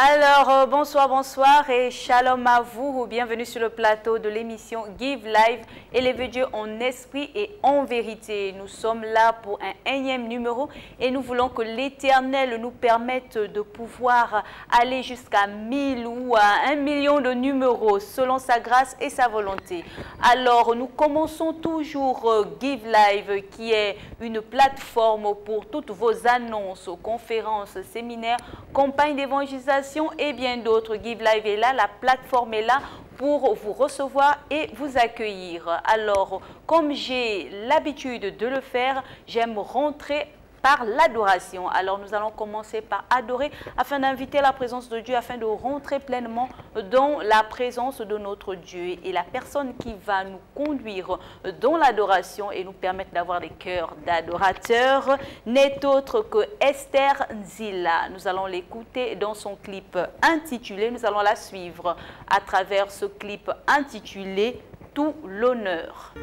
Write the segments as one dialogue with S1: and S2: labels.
S1: Alors, bonsoir, bonsoir et shalom à vous. Bienvenue sur le plateau de l'émission Give Live, élever Dieu en esprit et en vérité. Nous sommes là pour un énième numéro et nous voulons que l'Éternel nous permette de pouvoir aller jusqu'à 1000 ou à 1 million de numéros selon sa grâce et sa volonté. Alors, nous commençons toujours Give Live qui est une plateforme pour toutes vos annonces, conférences, séminaires, campagnes d'évangélisation et bien d'autres. Give Live est là, la plateforme est là pour vous recevoir et vous accueillir. Alors, comme j'ai l'habitude de le faire, j'aime rentrer par l'adoration. Alors, nous allons commencer par adorer afin d'inviter la présence de Dieu, afin de rentrer pleinement dans la présence de notre Dieu. Et la personne qui va nous conduire dans l'adoration et nous permettre d'avoir des cœurs d'adorateurs n'est autre que Esther Nzila. Nous allons l'écouter dans son clip intitulé, nous allons la suivre à travers ce clip intitulé « Tout l'honneur ».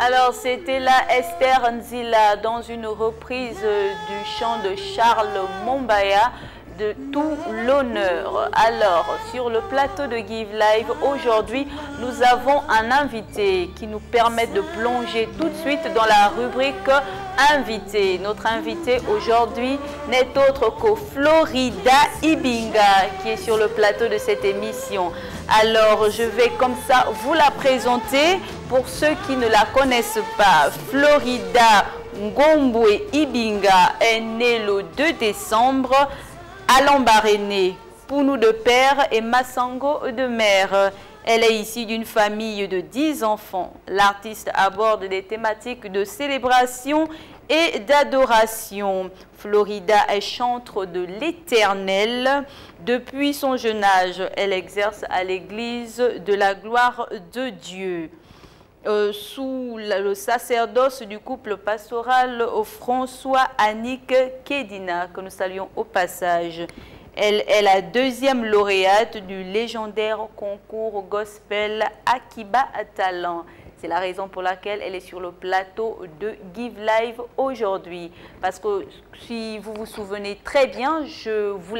S1: Alors, c'était là Esther Nzila dans une reprise du chant de Charles Mombaya de Tout l'honneur. Alors, sur le plateau de Give Live, aujourd'hui, nous avons un invité qui nous permet de plonger tout de suite dans la rubrique invité. Notre invité aujourd'hui n'est autre que Florida Ibinga qui est sur le plateau de cette émission. Alors, je vais comme ça vous la présenter pour ceux qui ne la connaissent pas. Florida Ngombwe Ibinga est née le 2 décembre à Lambaréné, Pounou de père et Massango de mère. Elle est issue d'une famille de 10 enfants. L'artiste aborde des thématiques de célébration et d'adoration. Florida est chantre de l'Éternel. Depuis son jeune âge, elle exerce à l'église de la gloire de Dieu. Sous le sacerdoce du couple pastoral François Annick Kedina, que nous saluons au passage. Elle est la deuxième lauréate du légendaire concours gospel Akiba Talent. C'est la raison pour laquelle elle est sur le plateau de Give Live aujourd'hui. Parce que si vous vous souvenez très bien, je vous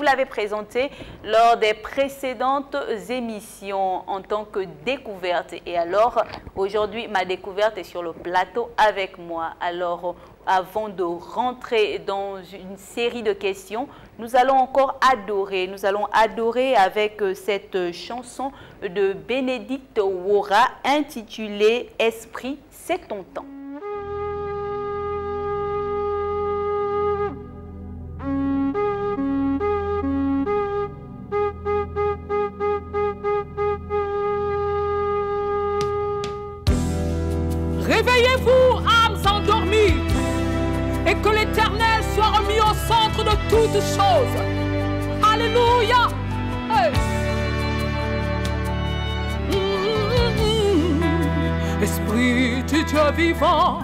S1: l'avais présenté lors des précédentes émissions en tant que découverte. Et alors, aujourd'hui, ma découverte est sur le plateau avec moi. Alors, avant de rentrer dans une série de questions, nous allons encore adorer. Nous allons adorer avec cette chanson de Bénédicte Wora intitulée « Esprit, c'est ton temps ».
S2: Réveillez-vous, âmes endormies, et que l'Éternel soit remis au centre de toutes choses. Alléluia. Hey. Esprit du Dieu vivant,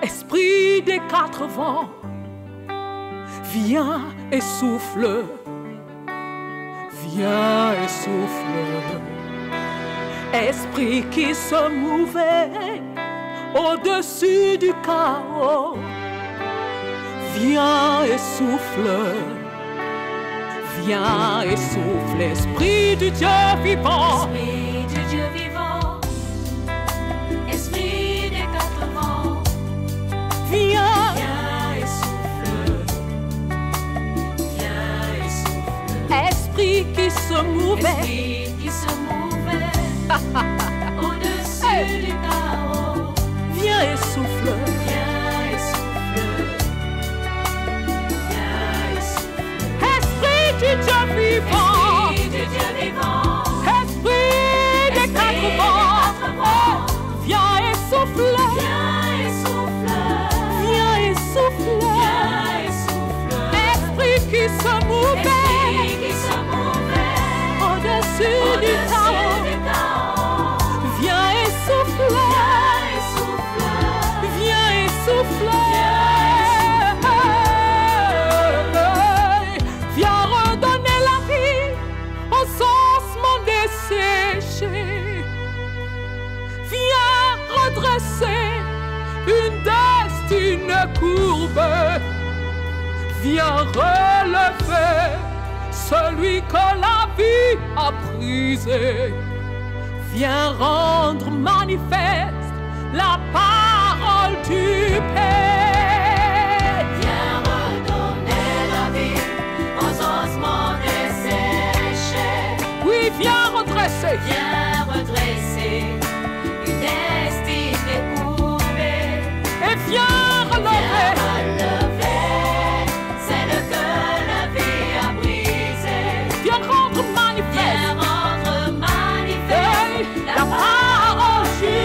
S2: esprit des quatre vents, viens et souffle, viens et souffle. Esprit qui se mouvait au-dessus du chaos, viens et souffle, viens et souffle. Esprit du Dieu vivant,
S3: esprit du Dieu vivant, esprit des quatre vents,
S2: viens,
S3: viens et souffle, viens et souffle.
S2: esprit qui se mouvait,
S3: Esprit qui se mouvait au-dessus
S2: Hey.
S3: du chaos,
S2: viens et souffle.
S3: viens et souffle, viens et souffle.
S2: Esprit du Dieu vivant,
S3: Esprit du Dieu vivant,
S2: esprit des quatre vents, viens et souffle,
S3: viens et souffle,
S2: viens et souffle.
S3: viens et souffle.
S2: Esprit qui se mouvait
S3: Esprit qui se mouvait
S2: au-dessus du
S3: au-dessus
S2: chaos,
S3: du chaos,
S2: viens et souffle,
S3: viens et souffle,
S2: viens et souffle. Viens redonner la vie aux ossements desséchés. Viens redresser une destinée courbée. Viens relever celui que la vie a brisé. Viens rendre manifeste la parole du Père.
S3: viens redonner la vie aux ossements desséchés,
S2: Oui, viens redresser.
S3: viens redresser une destinée courbée,
S2: Et viens relever.
S3: viens relever celle que la vie a brisée,
S2: Viens rendre manifeste
S3: viens rendre manifeste
S2: la parole du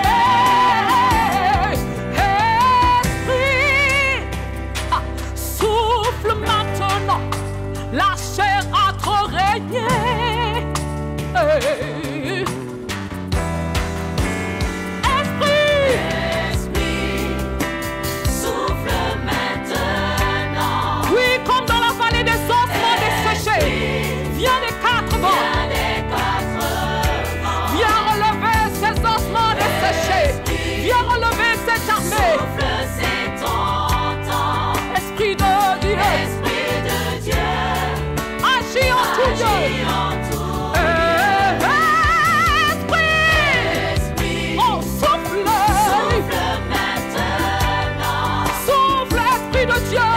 S2: Père. Esprit, souffle maintenant, la chair a trop régné. Esprit,
S3: Esprit, souffle maintenant,
S2: oui, comme dans la vallée des ossements desséchés, viens des quatre vents.
S3: viens des quatre vents,
S2: Viens relever ces ossements desséchés. Viens relever cette armée.
S3: souffle, c'est ton temps.
S2: Esprit de Dieu,
S3: Esprit de Dieu,
S2: agis en tout lieu.
S3: agis en tout.
S2: Esprit,
S3: Esprit,
S2: on souffle.
S3: souffle maintenant.
S2: Souffle, Esprit de Dieu.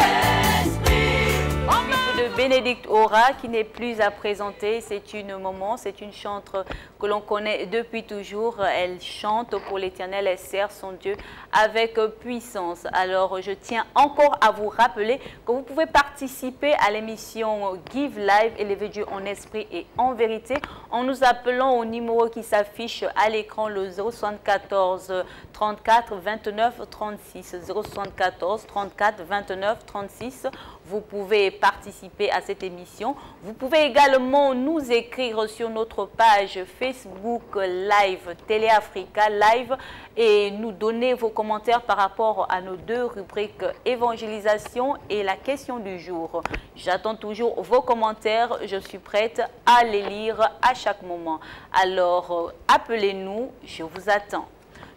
S3: Esprit,
S2: Amen.
S1: De Bénédicte Wora qui n'est plus à présenter, c'est une maman, c'est une chanteuse que l'on connaît depuis toujours. Elle chante pour l'Éternel, elle sert son Dieu avec puissance. Alors je tiens encore à vous rappeler que vous pouvez participer à l'émission Give Live, élever Dieu en esprit et en vérité, en nous appelant au numéro qui s'affiche à l'écran, le 074 34 29 36. 074 34 29 36. Vous pouvez participer à cette émission. Vous pouvez également nous écrire sur notre page Facebook Live Télé Africa Live et nous donner vos commentaires par rapport à nos deux rubriques évangélisation et la question du jour. J'attends toujours vos commentaires, je suis prête à les lire à chaque moment. Alors appelez-nous, je vous attends.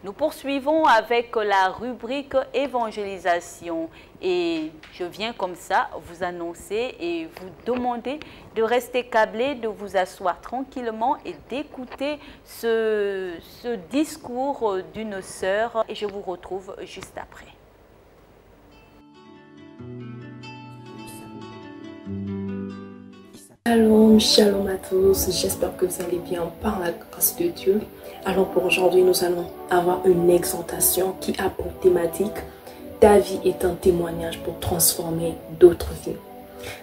S1: Nous poursuivons avec la rubrique évangélisation et je viens comme ça vous annoncer et vous demander de rester câblé, de vous asseoir tranquillement et d'écouter ce discours d'une sœur et je vous retrouve juste après.
S4: Shalom, shalom à tous, j'espère que vous allez bien par la grâce de Dieu. Alors pour aujourd'hui, nous allons avoir une exhortation qui a pour thématique « Ta vie est un témoignage pour transformer d'autres vies ».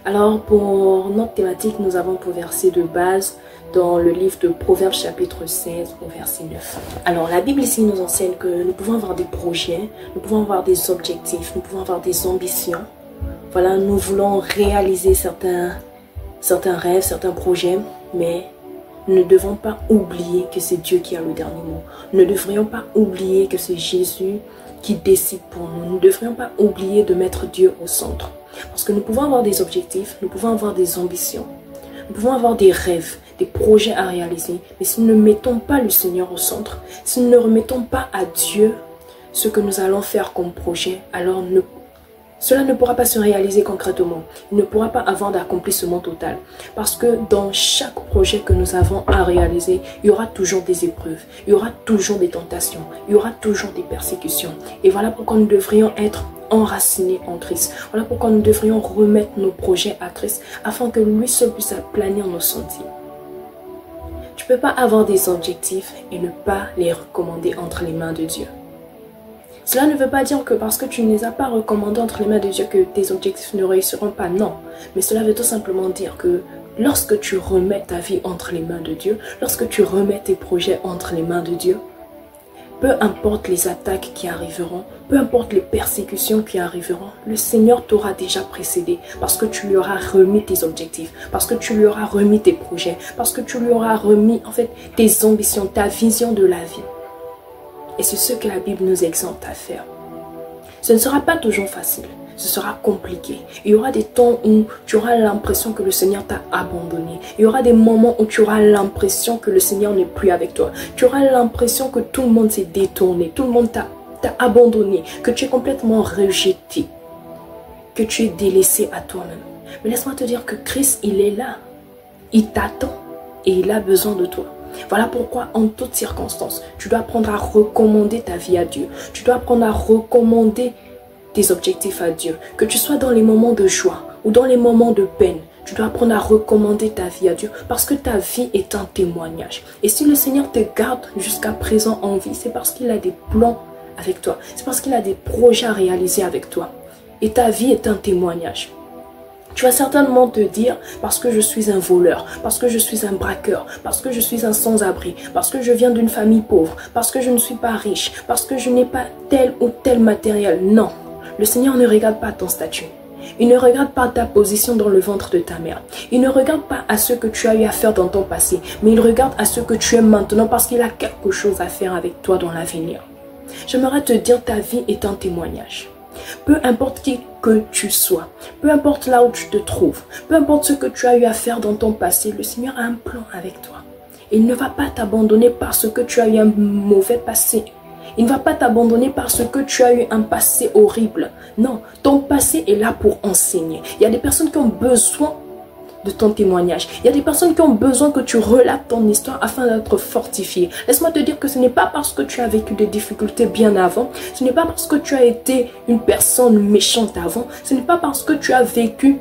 S4: Alors pour notre thématique, nous avons pour verset de base dans le livre de Proverbes chapitre 16 au verset 9. Alors la Bible ici nous enseigne que nous pouvons avoir des projets, nous pouvons avoir des objectifs, nous pouvons avoir des ambitions. Voilà, nous voulons réaliser certains rêves, certains projets, mais nous ne devons pas oublier que c'est Dieu qui a le dernier mot. Nous ne devrions pas oublier que c'est Jésus qui décide pour nous. Nous ne devrions pas oublier de mettre Dieu au centre. Parce que nous pouvons avoir des objectifs, nous pouvons avoir des ambitions, nous pouvons avoir des rêves, des projets à réaliser. Mais si nous ne mettons pas le Seigneur au centre, si nous ne remettons pas à Dieu ce que nous allons faire comme projet, alors cela ne pourra pas se réaliser concrètement. Il ne pourra pas avoir d'accomplissement total. Parce que dans chaque projet que nous avons à réaliser, il y aura toujours des épreuves. Il y aura toujours des tentations. Il y aura toujours des persécutions. Et voilà pourquoi nous devrions être enracinés en Christ. Voilà pourquoi nous devrions remettre nos projets à Christ afin que lui seul puisse aplanir nos sentiers. Tu ne peux pas avoir des objectifs et ne pas les recommander entre les mains de Dieu. Cela ne veut pas dire que parce que tu ne les as pas recommandés entre les mains de Dieu que tes objectifs ne réussiront pas, non. Mais cela veut tout simplement dire que lorsque tu remets ta vie entre les mains de Dieu, lorsque tu remets tes projets entre les mains de Dieu, peu importe les attaques qui arriveront, peu importe les persécutions qui arriveront, le Seigneur t'aura déjà précédé parce que tu lui auras remis tes objectifs, parce que tu lui auras remis tes projets, parce que tu lui auras remis en fait tes ambitions, ta vision de la vie. Et c'est ce que la Bible nous exhorte à faire. Ce ne sera pas toujours facile. Ce sera compliqué. Il y aura des temps où tu auras l'impression que le Seigneur t'a abandonné. Il y aura des moments où tu auras l'impression que le Seigneur n'est plus avec toi. Tu auras l'impression que tout le monde s'est détourné. Tout le monde t'a abandonné. Que tu es complètement rejeté. Que tu es délaissé à toi-même. Mais laisse-moi te dire que Christ, il est là. Il t'attend. Et il a besoin de toi. Voilà pourquoi en toutes circonstances, tu dois apprendre à recommander ta vie à Dieu. Tu dois apprendre à recommander tes objectifs à Dieu. Que tu sois dans les moments de joie ou dans les moments de peine, tu dois apprendre à recommander ta vie à Dieu parce que ta vie est un témoignage. Et si le Seigneur te garde jusqu'à présent en vie, c'est parce qu'il a des plans avec toi. C'est parce qu'il a des projets à réaliser avec toi. Et ta vie est un témoignage. Tu vas certainement te dire, parce que je suis un voleur, parce que je suis un braqueur, parce que je suis un sans-abri, parce que je viens d'une famille pauvre, parce que je ne suis pas riche, parce que je n'ai pas tel ou tel matériel. Non, le Seigneur ne regarde pas ton statut. Il ne regarde pas ta position dans le ventre de ta mère. Il ne regarde pas à ce que tu as eu à faire dans ton passé, mais il regarde à ce que tu es maintenant parce qu'il a quelque chose à faire avec toi dans l'avenir. J'aimerais te dire, ta vie est un témoignage. Peu importe qui que tu sois, peu importe là où tu te trouves, peu importe ce que tu as eu à faire dans ton passé, le Seigneur a un plan avec toi. Il ne va pas t'abandonner parce que tu as eu un mauvais passé. Il ne va pas t'abandonner parce que tu as eu un passé horrible. Non, ton passé est là pour enseigner. Il y a des personnes qui ont besoin de ton témoignage. Il y a des personnes qui ont besoin que tu relates ton histoire afin d'être fortifié. Laisse-moi te dire que ce n'est pas parce que tu as vécu des difficultés bien avant, ce n'est pas parce que tu as été une personne méchante avant, ce n'est pas parce que tu as vécu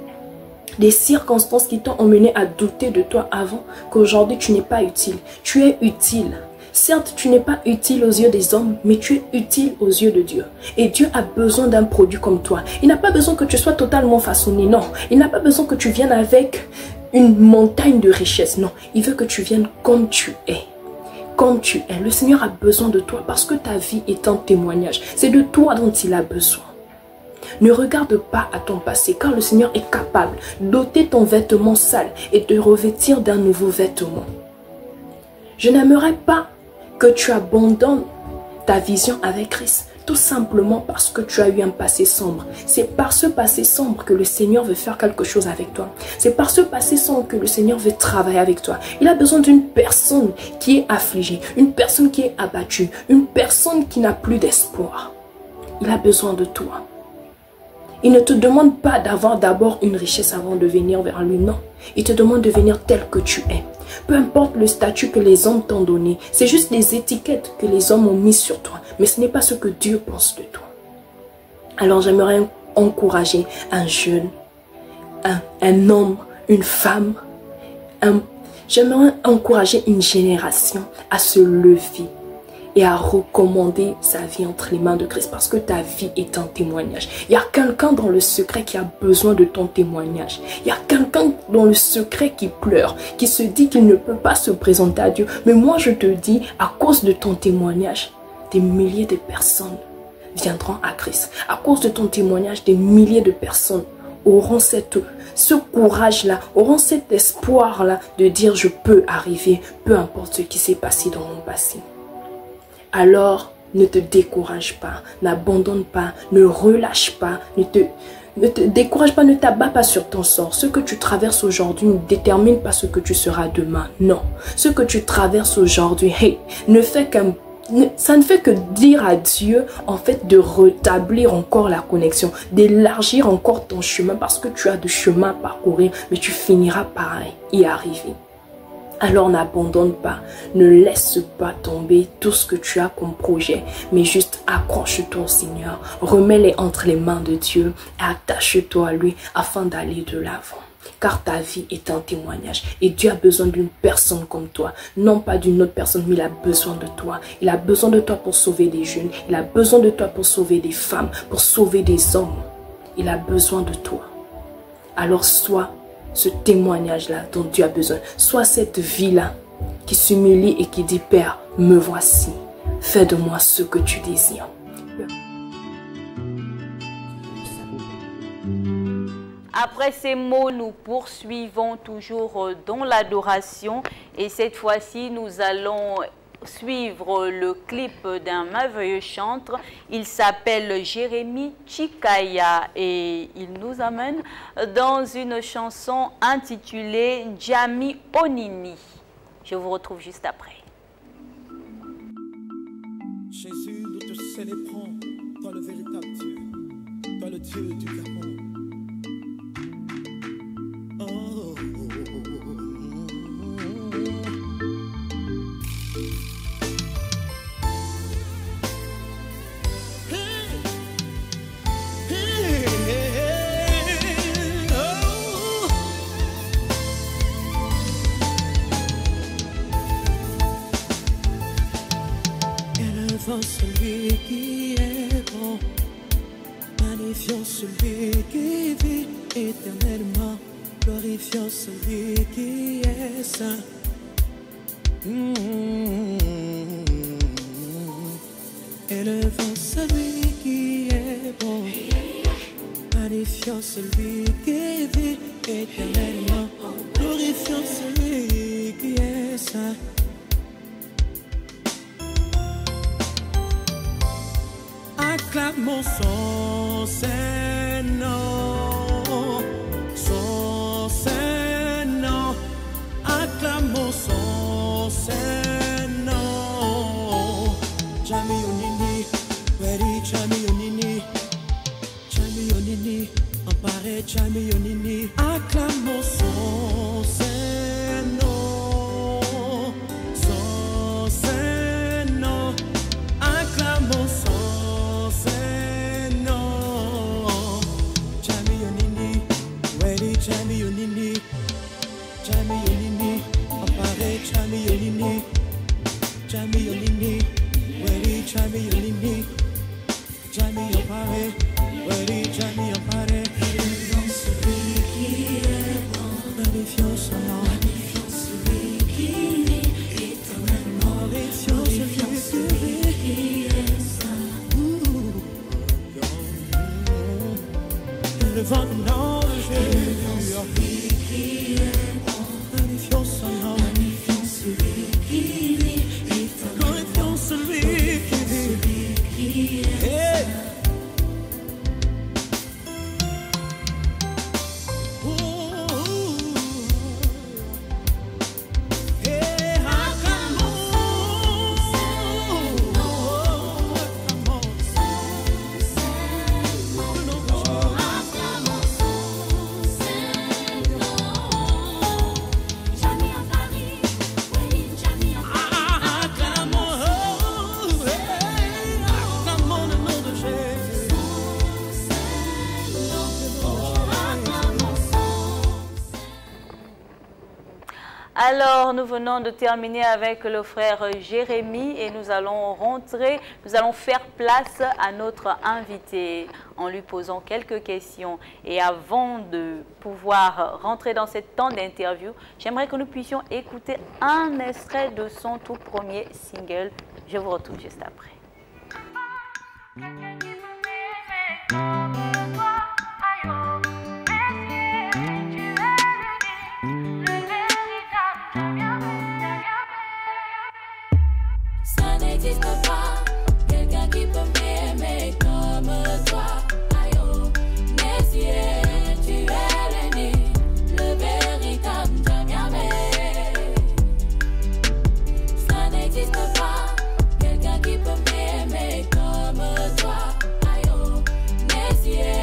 S4: des circonstances qui t'ont emmené à douter de toi avant qu'aujourd'hui tu n'es pas utile. Tu es utile. Certes, tu n'es pas utile aux yeux des hommes, mais tu es utile aux yeux de Dieu. Et Dieu a besoin d'un produit comme toi. Il n'a pas besoin que tu sois totalement façonné, non. Il n'a pas besoin que tu viennes avec une montagne de richesse, non. Il veut que tu viennes comme tu es. Comme tu es. Le Seigneur a besoin de toi parce que ta vie est un témoignage. C'est de toi dont il a besoin. Ne regarde pas à ton passé, car le Seigneur est capable d'ôter ton vêtement sale et de revêtir d'un nouveau vêtement. Je n'aimerais pas que tu abandonnes ta vision avec Christ, tout simplement parce que tu as eu un passé sombre. C'est par ce passé sombre que le Seigneur veut faire quelque chose avec toi. C'est par ce passé sombre que le Seigneur veut travailler avec toi. Il a besoin d'une personne qui est affligée, une personne qui est abattue, une personne qui n'a plus d'espoir. Il a besoin de toi. Il ne te demande pas d'avoir d'abord une richesse avant de venir vers lui, non. Il te demande de venir tel que tu es. Peu importe le statut que les hommes t'ont donné, c'est juste des étiquettes que les hommes ont mises sur toi. Mais ce n'est pas ce que Dieu pense de toi. Alors j'aimerais encourager un jeune, un homme, une femme. J'aimerais encourager une génération à se lever et à recommander sa vie entre les mains de Christ, parce que ta vie est un témoignage. Il y a quelqu'un dans le secret qui a besoin de ton témoignage. Il y a quelqu'un dans le secret qui pleure, qui se dit qu'il ne peut pas se présenter à Dieu. Mais moi je te dis, à cause de ton témoignage, des milliers de personnes viendront à Christ. À cause de ton témoignage, des milliers de personnes auront ce courage-là, auront cet espoir-là de dire je peux arriver, peu importe ce qui s'est passé dans mon passé. Alors, ne te décourage pas, n'abandonne pas, ne relâche pas, ne te décourage pas, ne t'abats pas sur ton sort. Ce que tu traverses aujourd'hui ne détermine pas ce que tu seras demain. Non, ce que tu traverses aujourd'hui, ça ne fait que dire à Dieu, en fait, de rétablir encore la connexion, d'élargir encore ton chemin, parce que tu as de chemin à parcourir, mais tu finiras par y arriver. Alors n'abandonne pas, ne laisse pas tomber tout ce que tu as comme projet, mais juste accroche-toi au Seigneur, remets-les entre les mains de Dieu, attache-toi à lui afin d'aller de l'avant. Car ta vie est un témoignage et Dieu a besoin d'une personne comme toi, non pas d'une autre personne, mais il a besoin de toi. Il a besoin de toi pour sauver des jeunes, il a besoin de toi pour sauver des femmes, pour sauver des hommes. Il a besoin de toi. Alors sois ce témoignage-là dont Dieu a besoin. Sois cette vie-là qui s'humilie et qui dit, Père, me voici. Fais de moi ce que tu désires.
S1: Après ces mots, nous poursuivons toujours dans l'adoration. Et cette fois-ci, nous allons suivre le clip d'un merveilleux chanteur. Il s'appelle Jérémie Chikaya et il nous amène dans une chanson intitulée Jami Onini. Je vous retrouve juste après.
S5: Jésus, nous te célébrons, toi le véritable Dieu, toi le Dieu du Gabon. Oh.
S6: Celui qui est bon, magnifions celui qui vit éternellement, glorifions celui qui est saint. Élevons celui qui est bon, magnifions celui qui vit éternellement, glorifions celui qui est saint.
S5: Acclamons son Saint-Nom, son Saint-Nom. Acclamons son Saint-Nom. Jami Onini, Weri Jami Onini, Jami Onini, Ampare Jami Onini. Acclamons son Saint-Nom, son Saint-Nom. Acclamons son Jami Onini, Jami Onini, Ampare Jami Onini, Jami Onini, Weri Jami Onini, Jami Ampare, Weri Jami Ampare. Magnifions celui qui est bon, magnifions son nom, magnifions celui qui vit éternellement, magnifions celui qui est saint.
S6: élevant le nom de Jésus. Magnifions son nom, magnifions celui qui vit, glorifions celui qui vit. Hey.
S1: Alors, nous venons de terminer avec le frère Jérémie et nous allons faire place à notre invité en lui posant quelques questions. Et avant de pouvoir rentrer dans ce temps d'interview, j'aimerais que nous puissions écouter un extrait de son tout premier single. Je vous retrouve juste après.
S3: Ça n'existe pas, quelqu'un qui peut m'aimer comme toi. Aïe oh, Messier, tu es l'ennemi, le véritable Djamyamé. Ça n'existe pas, quelqu'un qui peut m'aimer comme toi. Aïe oh, Messier,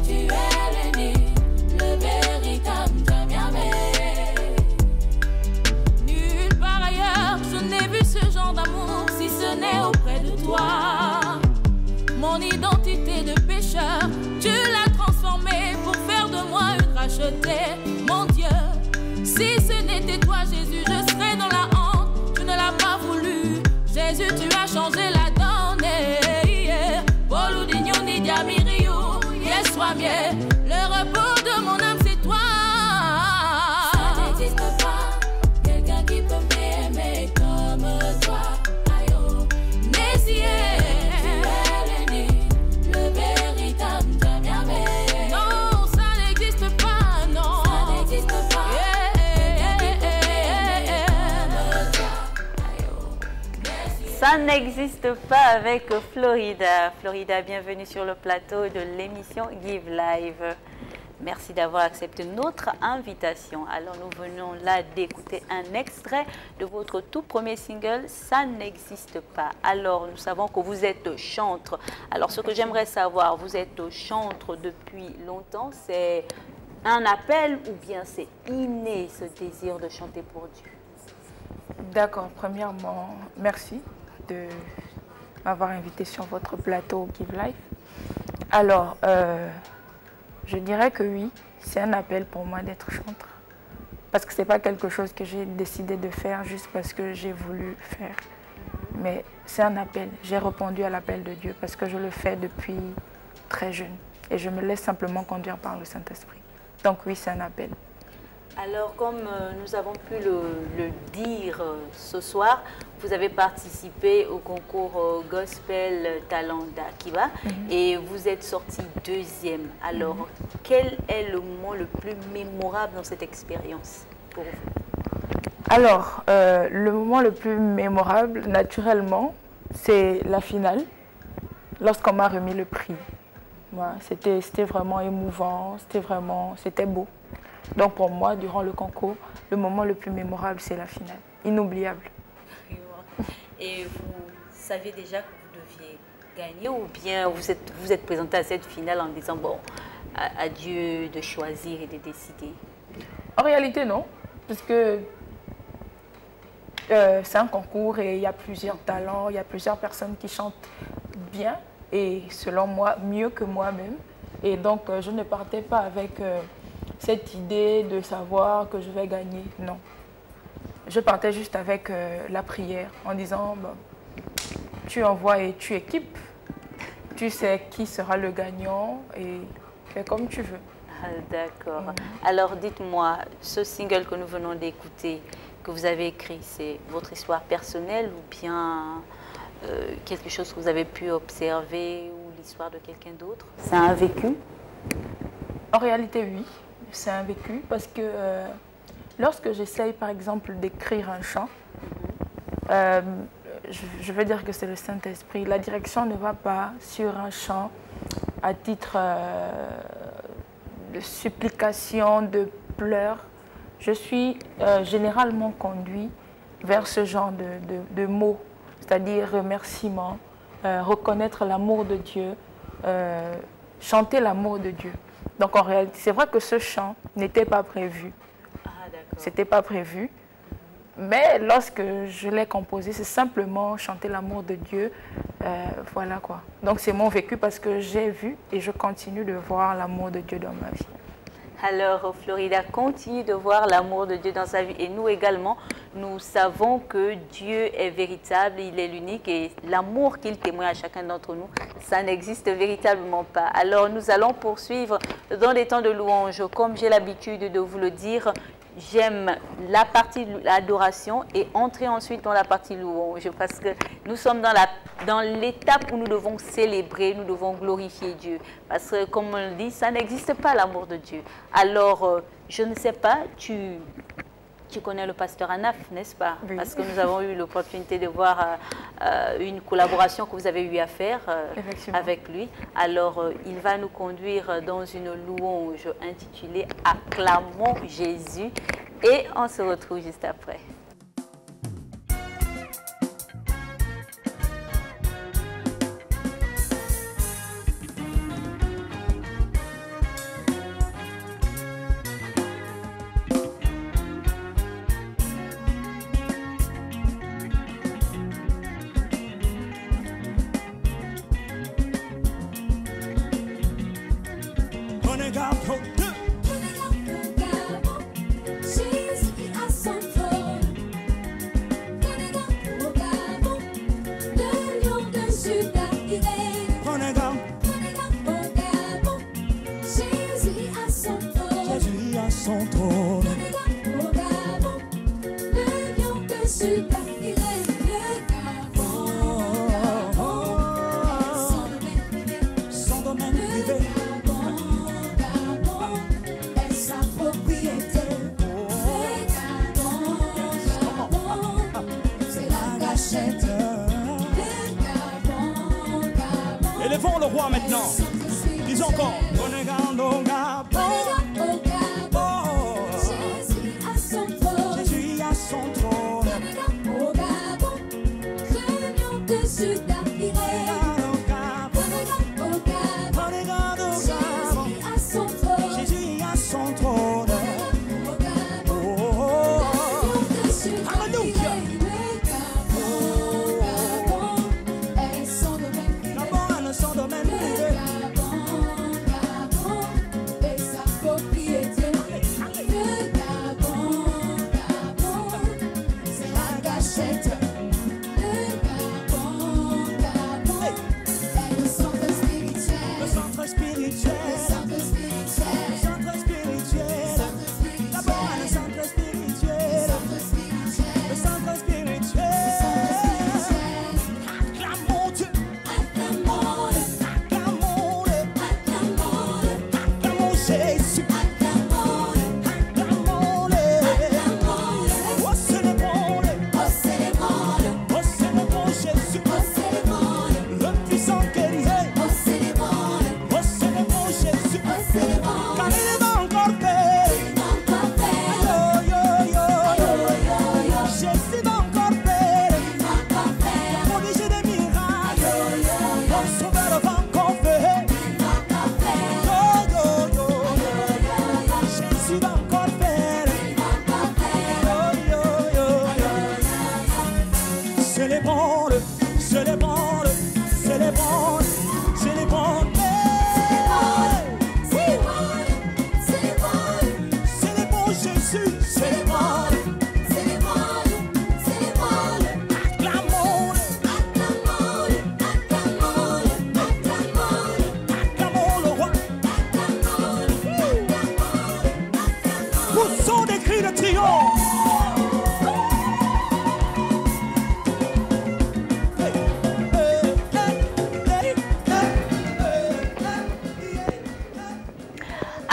S3: tu es l'ennemi, le véritable Djamyamé. Nulle part ailleurs, je n'ai vu ce genre d'amour si ce n'est auprès de toi. Mon identité de pécheur, tu l'as transformée pour faire de moi une rachetée. Mon Dieu, si ce n'était toi Jésus, je serais dans la honte. Tu ne l'as pas voulu, Jésus, tu as changé la donne. Le repos de mon âme, c'est toi. Ça n'existe pas, quelqu'un qui peut m'aimer comme toi. Aïe oh, Messier, tu es l'ennemi, le véritable Djamyamé. Non, ça n'existe pas, non. Ça n'existe pas.
S1: Ça n'existe pas avec Florida. Florida, bienvenue sur le plateau de l'émission Give Live. Merci d'avoir accepté notre invitation. Alors, nous venons là d'écouter un extrait de votre tout premier single, Ça n'existe pas. Alors, nous savons que vous êtes chantre. Alors, ce que j'aimerais savoir, vous êtes chantre depuis longtemps, c'est un appel ou bien c'est inné ce désir de chanter pour Dieu?
S7: D'accord, premièrement, merci de m'avoir invité sur votre plateau Give Life. Alors, je dirais que oui, c'est un appel pour moi d'être chantre. Parce que ce n'est pas quelque chose que j'ai décidé de faire juste parce que j'ai voulu faire. Mais c'est un appel. J'ai répondu à l'appel de Dieu parce que je le fais depuis très jeune. Et je me laisse simplement conduire par le Saint-Esprit. Donc oui, c'est un appel.
S1: Alors, comme nous avons pu le dire ce soir, vous avez participé au concours Gospel Talent d'Akiba et vous êtes sorti deuxième. Alors, quel est le moment le plus mémorable dans cette expérience pour vous?
S7: Alors, le moment le plus mémorable, naturellement, c'est la finale, lorsqu'on m'a remis le prix. Voilà, c'était vraiment émouvant, c'était beau. Donc pour moi, durant le concours, le moment le plus mémorable, c'est la finale. Inoubliable.
S1: Et vous saviez déjà que vous deviez gagner ou bien vous êtes présenté à cette finale en disant, bon, à Dieu de choisir et de décider?
S7: En réalité, non. Parce que c'est un concours et il y a plusieurs talents, il y a plusieurs personnes qui chantent bien et selon moi, mieux que moi-même. Et donc, je ne partais pas avec cette idée de savoir que je vais gagner. Non. Je partais juste avec la prière en disant, bon, tu envoies et tu équipes. Tu sais qui sera le gagnant et fais comme tu veux.
S1: D'accord. Alors, dites-moi, ce single que nous venons d'écouter, que vous avez écrit, c'est votre histoire personnelle ou bien quelque chose que vous avez pu observer ou l'histoire de quelqu'un d'autre? C'est un vécu?
S7: En réalité, oui, c'est un vécu parce que lorsque j'essaye, par exemple, d'écrire un chant, je veux dire que c'est le Saint-Esprit. La direction ne va pas sur un chant à titre de supplication, de pleurs. Je suis généralement conduit vers ce genre de mots, c'est-à-dire remerciement, reconnaître l'amour de Dieu, chanter l'amour de Dieu. Donc en réalité, c'est vrai que ce chant n'était pas prévu.
S1: Ah, d'accord.
S7: C'était pas prévu. Mais lorsque je l'ai composé, c'est simplement chanter l'amour de Dieu. Voilà quoi. Donc c'est mon vécu parce que j'ai vu et je continue de voir l'amour de Dieu dans ma vie.
S1: Alors, Florida continue de voir l'amour de Dieu dans sa vie. Et nous également, nous savons que Dieu est véritable, il est l'unique. Et l'amour qu'il témoigne à chacun d'entre nous, ça n'existe véritablement pas. Alors, nous allons poursuivre dans des temps de louange. Comme j'ai l'habitude de vous le dire, j'aime la partie de l'adoration et entrer ensuite dans la partie louange parce que nous sommes dans l'étape où nous devons célébrer, nous devons glorifier Dieu. Parce que comme on le dit, ça n'existe pas l'amour de Dieu. Alors, je ne sais pas, tu connais le pasteur Anaf, n'est-ce pas? Oui. Parce que nous avons eu l'opportunité de voir une collaboration que vous avez eu à faire avec lui. Alors, il va nous conduire dans une louange intitulée « Acclamons Jésus » et on se retrouve juste après.
S5: Élevons le roi maintenant. Disons encore. Jésus à son trône. Au Gabon, réunion de Juda irée. Au Gabon, Jésus à son trône. Jésus à son trône. Au Gabon, réunion de Juda irée. Son domaine privé.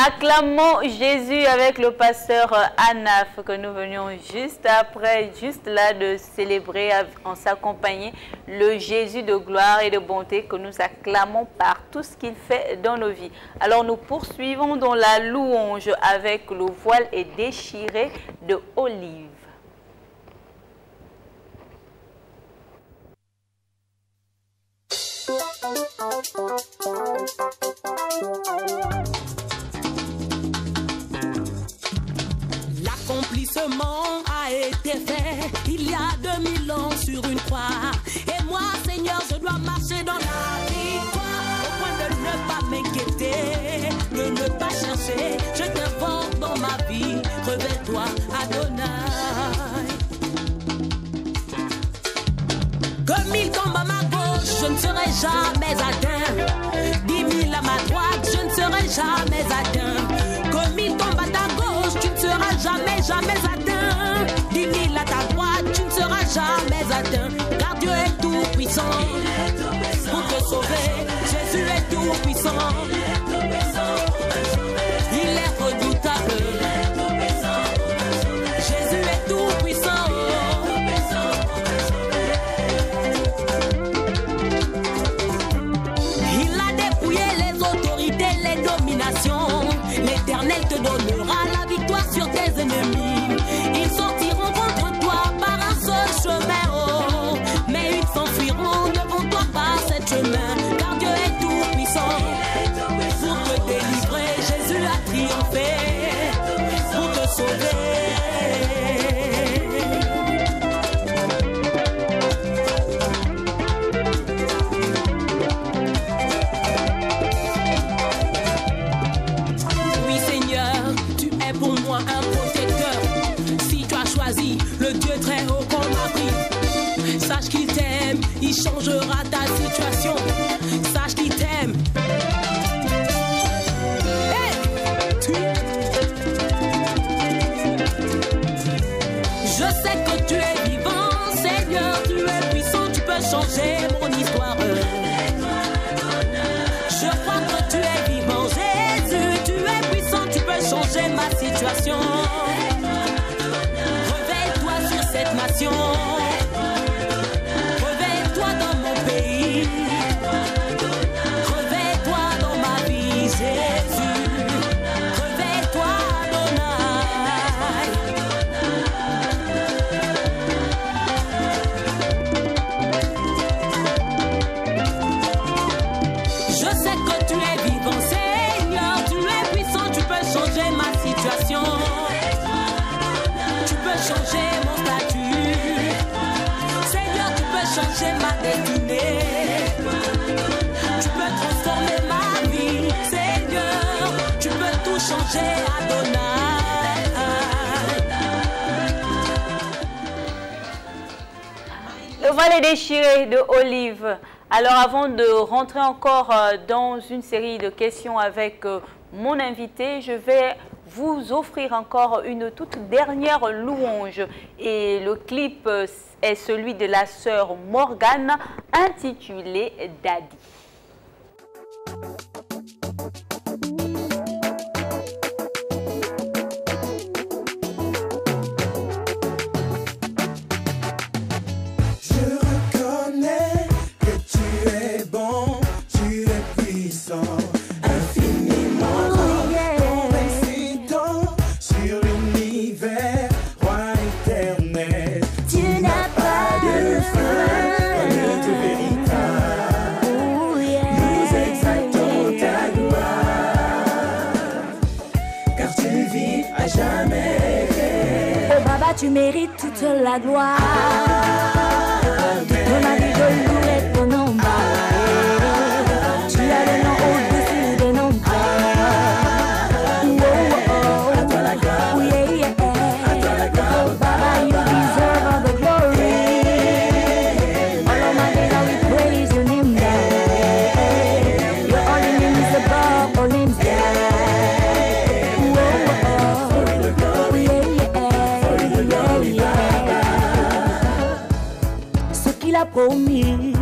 S1: Acclamons Jésus avec le pasteur Anaf que nous venions juste après, juste là de célébrer en s'accompagner le Jésus de gloire et de bonté que nous acclamons par tout ce qu'il fait dans nos vies. Alors nous poursuivons dans la louange avec le voile est déchiré de Olive.
S6: L'accomplissement a été fait il y a 2000 ans sur une croix. Et moi, Seigneur, je dois marcher dans la victoire au point de ne pas m'inquiéter, de ne pas chercher. Je t'invoque dans ma vie, revêt-toi, Adonai. Comme il tombe à ma gauche, je ne serai jamais atteint. 10 000 à ma droite, je ne serai jamais atteint. Comme il tombe à ta gauche, tu ne seras jamais, jamais atteint. 10 000 à ta droite, tu ne seras jamais atteint. Car Dieu est tout puissant pour te sauver. Jésus est tout puissant. Il est redoutable. Jésus est tout puissant. L'Éternel te donnera la victoire sur tes ennemis. Ils sortiront contre toi par un seul chemin, oh, mais ils s'enfuiront devant toi par cet chemin. Car Dieu est tout puissant pour te délivrer. Jésus a triomphé pour te sauver. Le Dieu très haut qu'on m'a pris. Sache qu'il t'aime, il changera ta situation. Sache qu'il t'aime. Hey! Je sais que tu es vivant, Seigneur, tu es puissant, tu peux changer mon histoire. Je crois que tu es vivant, Jésus, tu es puissant, tu peux changer ma situation. Cette nation, revêt-toi dans mon pays, revêt-toi dans ma vie, Jésus, revêt-toi, Adonai. Je sais que tu es vivant, Seigneur, tu es puissant, tu peux changer ma situation, tu peux changer mon statut. Changer ma destinée, tu peux transformer ma vie, Seigneur, tu peux tout changer, Adonai.
S1: Le voile est déchiré de Olive. Alors avant de rentrer encore dans une série de questions avec mon invité, je vais vous offrir encore une toute dernière louange. Et le clip est celui de la sœur Morgane, intitulé Daddy.
S8: Je reconnais que tu es bon, tu es puissant, infiniment convaincinant sur l'univers, roi éternel. Tu n'as pas de fin, de véritable. Nous exaltons ta gloire, car tu vis à jamais.
S9: Oh Baba, tu mérites toute la gloire. Ton avis de louer ton nom, tu as le nom au-dessus des noms.
S8: À toi la gloire, à toi la gloire.
S9: Oh Baba, you deserve all the glory. All of my days I will praise your name. Your only name is above all names. Ce qu'il a promis,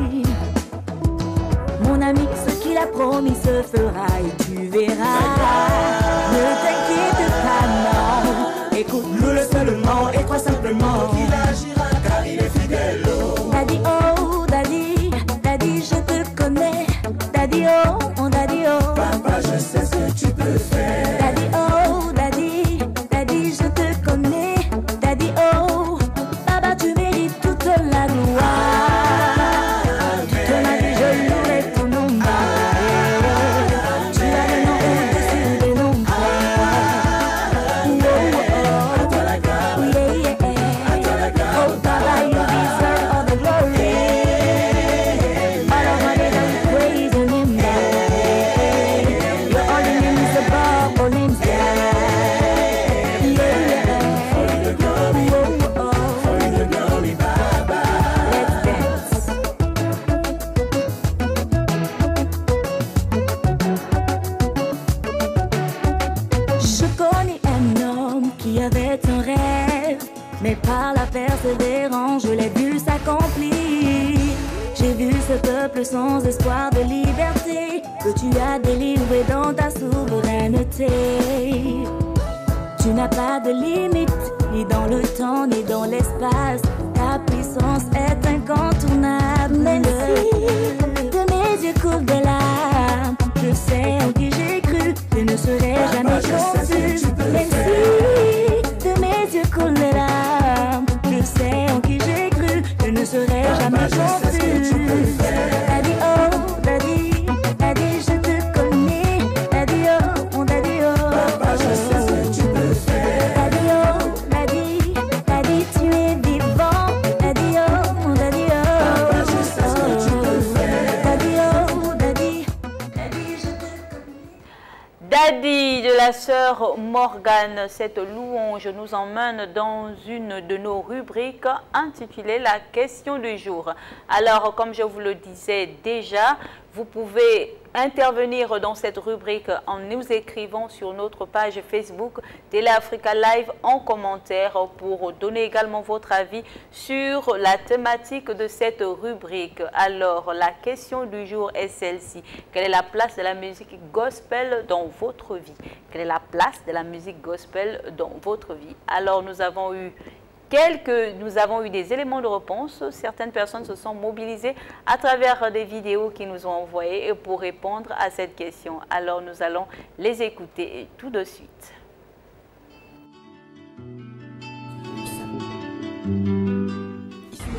S9: mon ami, ce qu'il a promis se fera et tu verras. qui avait un rêve, mais par la persévérance, je l'ai vu s'accomplir. J'ai vu ce peuple sans espoir de liberté, que tu as délivré dans ta souveraineté. Tu n'as pas de limite, ni dans le temps, ni dans l'espace. Ta puissance est incontournable. Même si de mes yeux coulent des larmes, je sais en qui j'ai cru, je ne serai jamais conçu. Même si de mes yeux coulent des larmes, je sais en qui j'ai cru, je ne serai jamais conçu. Daddy, oh, daddy, daddy, je te connais. Daddy, oh, mon daddy, oh. Papa, je sais ce que tu peux faire. Daddy, oh, daddy, daddy, tu es vivant. Daddy, oh, mon daddy, oh. Papa, je sais ce que tu peux faire. Daddy, oh, daddy, daddy, je te connais.
S1: Daddy de la sœur Morgane, cette louange nous emmène dans une de nos rubriques intitulée la question du jour. Alors, comme je vous le disais déjà, vous pouvez intervenir dans cette rubrique en nous écrivant sur notre page Facebook Télé Africa Live en commentaire pour donner également votre avis sur la thématique de cette rubrique. Alors, la question du jour est celle-ci. Quelle est la place de la musique gospel dans votre vie? Quelle est la place de la musique gospel dans votre vie? Alors, nous avons eu des éléments de réponse. Certaines personnes se sont mobilisées à travers des vidéos qui nous ont envoyées pour répondre à cette question. Alors nous allons les écouter tout de suite.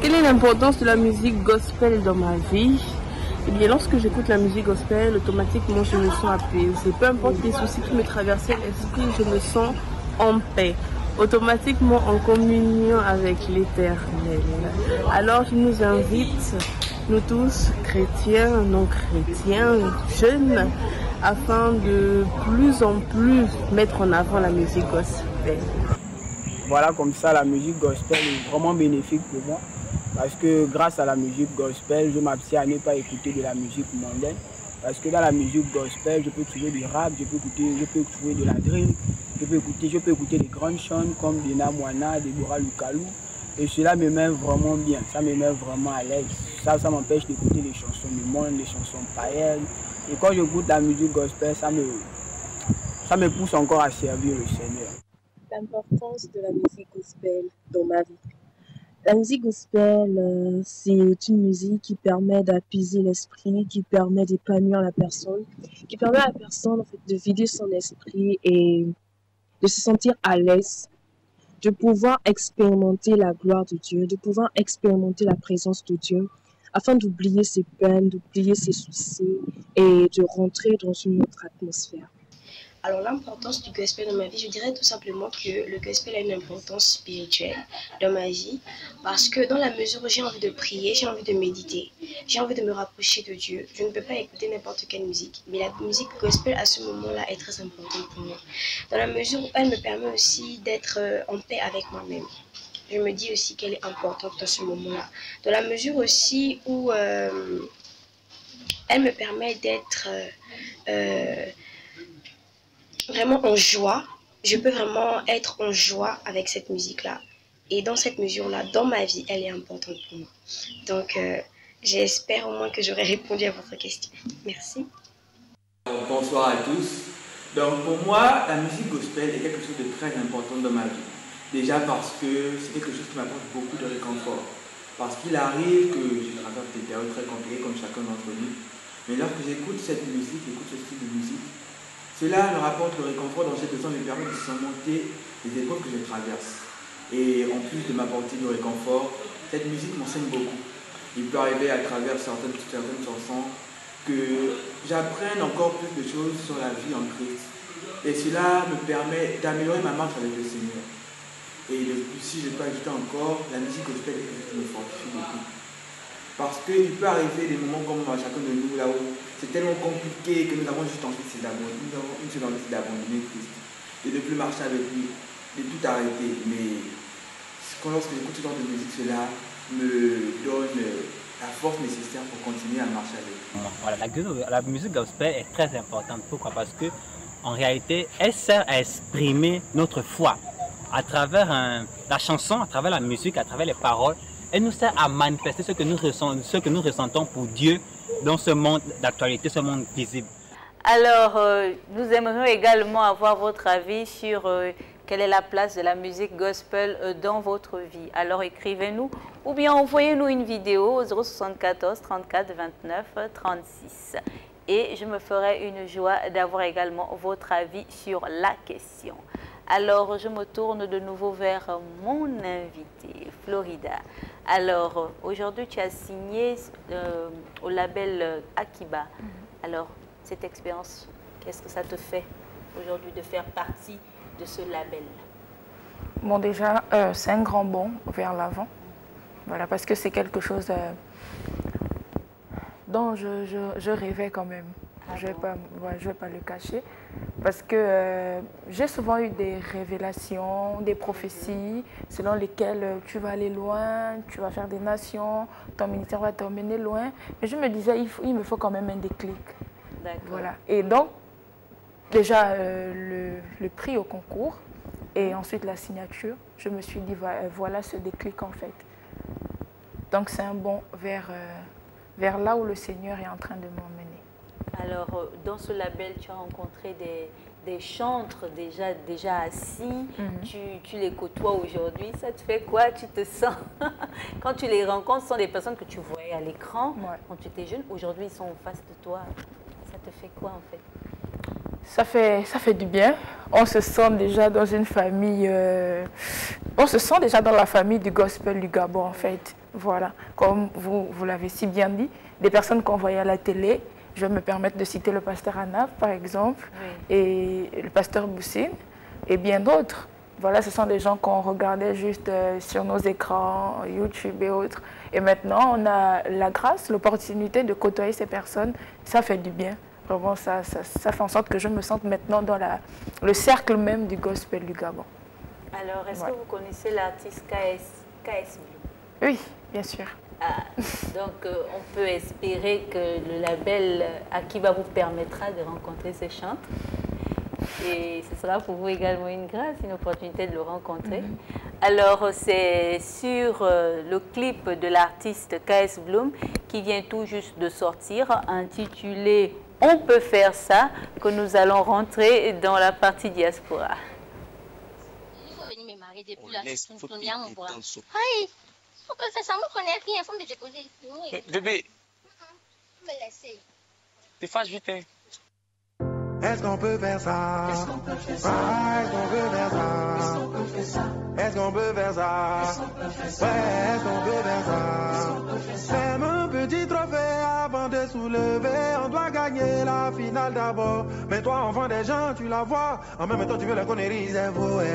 S10: Quelle est l'importance de la musique gospel dans ma vie? Eh bien, lorsque j'écoute la musique gospel, automatiquement je me sens apaisée. Peu importe les soucis qui me traversaient l'esprit, je me sens en paix, automatiquement en communion avec l'Éternel. Alors je nous invite, nous tous, chrétiens, non chrétiens, jeunes, afin de plus en plus mettre en avant la musique gospel.
S11: Voilà, comme ça la musique gospel est vraiment bénéfique pour moi. Parce que grâce à la musique gospel, je m'abstiens à ne pas écouter de la musique mondaine. Parce que dans la musique gospel, je peux trouver du rap, je peux trouver de la drill, je peux écouter des grandes chansons comme Dina Moana, Deborah Lukalou. Et cela me met vraiment bien, ça me met vraiment à l'aise. Ça m'empêche d'écouter les chansons du monde, les chansons païennes. Et quand j'écoute la musique gospel, ça me pousse encore à servir le Seigneur.
S12: L'importance de la musique gospel dans ma vie. La musique gospel, c'est une musique qui permet d'apaiser l'esprit, qui permet d'épanouir la personne, qui permet à la personne en fait, de vider son esprit et de se sentir à l'aise, de pouvoir expérimenter la gloire de Dieu, de pouvoir expérimenter la présence de Dieu, afin d'oublier ses peines, d'oublier ses soucis et de rentrer dans une autre atmosphère.
S13: Alors l'importance du gospel dans ma vie, je dirais tout simplement que le gospel a une importance spirituelle dans ma vie parce que dans la mesure où j'ai envie de prier, j'ai envie de méditer, j'ai envie de me rapprocher de Dieu, je ne peux pas écouter n'importe quelle musique. Mais la musique gospel à ce moment-là est très importante pour moi. Dans la mesure où elle me permet aussi d'être en paix avec moi-même. Je me dis aussi qu'elle est importante dans ce moment-là. Dans la mesure aussi où elle me permet d'être vraiment en joie, je peux vraiment être en joie avec cette musique-là. Et dans cette mesure-là, dans ma vie, elle est importante pour moi. Donc, j'espère au moins que j'aurai répondu à votre question. Merci.
S14: Bonsoir à tous. Donc, pour moi, la musique gospel est quelque chose de très important dans ma vie. Déjà parce que c'est quelque chose qui m'apporte beaucoup de réconfort. Parce qu'il arrive que je traverse des périodes très compliquées comme chacun d'entre nous. Mais lorsque j'écoute cette musique, j'écoute ce style de musique, cela me rapporte le réconfort dans cette leçon, me permet de surmonter les épreuves que je traverse. Et en plus de m'apporter du réconfort, cette musique m'enseigne beaucoup. Il peut arriver à travers certaines chansons que j'apprenne encore plus de choses sur la vie en Christ. Et cela me permet d'améliorer ma marche avec le Seigneur. Et si je peux ajouter encore, la musique gospel est quelque chose qui me fortifie beaucoup. Parce qu'il peut arriver des moments comme à chacun de nous, là où c'est tellement compliqué que nous avons juste envie d'abandonner Christ, et de ne plus marcher avec lui, de tout arrêter. Mais lorsque j'écoute ce genre de musique, cela me donne la force nécessaire pour continuer à marcher avec lui.
S15: Voilà, la musique gospel est très importante. Pourquoi? Parce que en réalité, elle sert à exprimer notre foi. à travers la chanson, à travers la musique, à travers les paroles, elle nous sert à manifester ce que nous ressentons pour Dieu dans ce monde d'actualité, ce monde visible.
S1: Alors, nous aimerions également avoir votre avis sur quelle est la place de la musique gospel dans votre vie. Alors, écrivez-nous ou bien envoyez-nous une vidéo au 074 34 29 36. Et je me ferai une joie d'avoir également votre avis sur la question. Alors, je me tourne de nouveau vers mon invité, Florida. Alors, aujourd'hui, tu as signé au label Akiba. Alors, cette expérience, qu'est-ce que ça te fait aujourd'hui de faire partie de ce label?
S7: Bon, déjà, c'est un grand bond vers l'avant. Voilà, parce que c'est quelque chose dont je rêvais quand même. Je ne vais pas le cacher. Parce que j'ai souvent eu des révélations, des prophéties selon lesquelles tu vas aller loin, tu vas faire des nations, ton ministère va t'emmener loin. Mais je me disais, il me faut quand même un déclic. Voilà. Et donc, déjà, le prix au concours et ensuite la signature, je me suis dit, voilà ce déclic en fait. Donc, c'est un bond vers là où le Seigneur est en train de m'emmener.
S1: Alors, dans ce label, tu as rencontré des chantres déjà assis, tu les côtoies aujourd'hui, ça te fait quoi? Tu te sens, quand tu les rencontres, ce sont des personnes que tu voyais à l'écran quand tu étais jeune, aujourd'hui ils sont en face de toi, ça te fait quoi en fait?
S7: Ça fait du bien, on se sent déjà dans une famille, on se sent déjà dans la famille du gospel du Gabon en fait, voilà, comme vous l'avez si bien dit, des personnes qu'on voyait à la télé. Je vais me permettre de citer le pasteur Anaf, par exemple, et le pasteur Boussine, et bien d'autres. Voilà, ce sont des gens qu'on regardait juste sur nos écrans, YouTube et autres. Et maintenant, on a la grâce, l'opportunité de côtoyer ces personnes. Ça fait du bien. Vraiment, ça fait en sorte que je me sente maintenant dans le cercle même du gospel du Gabon.
S1: Alors, est-ce que vous connaissez l'artiste KS Blue?
S7: Oui, bien sûr.
S1: Donc, on peut espérer que le label Akiba vous permettra de rencontrer ces chantres. Et ce sera pour vous également une grâce, une opportunité de le rencontrer. Alors, c'est sur le clip de l'artiste KS Bloom qui vient tout juste de sortir, intitulé « On peut faire ça » que nous allons rentrer dans la partie diaspora.
S16: Il faut venir me marier depuis la première fois. Aïe! On peut faire ça, on ne connaît rien, il faut me déposer.
S17: Bébé.
S16: Me laisser.
S17: T'es fâche vite, hein.
S8: Est-ce qu'on peut faire ça? Est-ce qu'on peut faire ça? Est-ce qu'on peut faire ça? Est-ce qu'on peut faire ça? Est-ce qu'on peut faire ça? Est-ce qu'on peut faire ça? Ouais, est-ce qu'on peut faire ça? Fais-moi un petit trophée avant de soulever. On doit gagner la finale d'abord. Mais toi, enfant des gens, tu la vois. En même temps, tu veux la connerie, c'est vrai.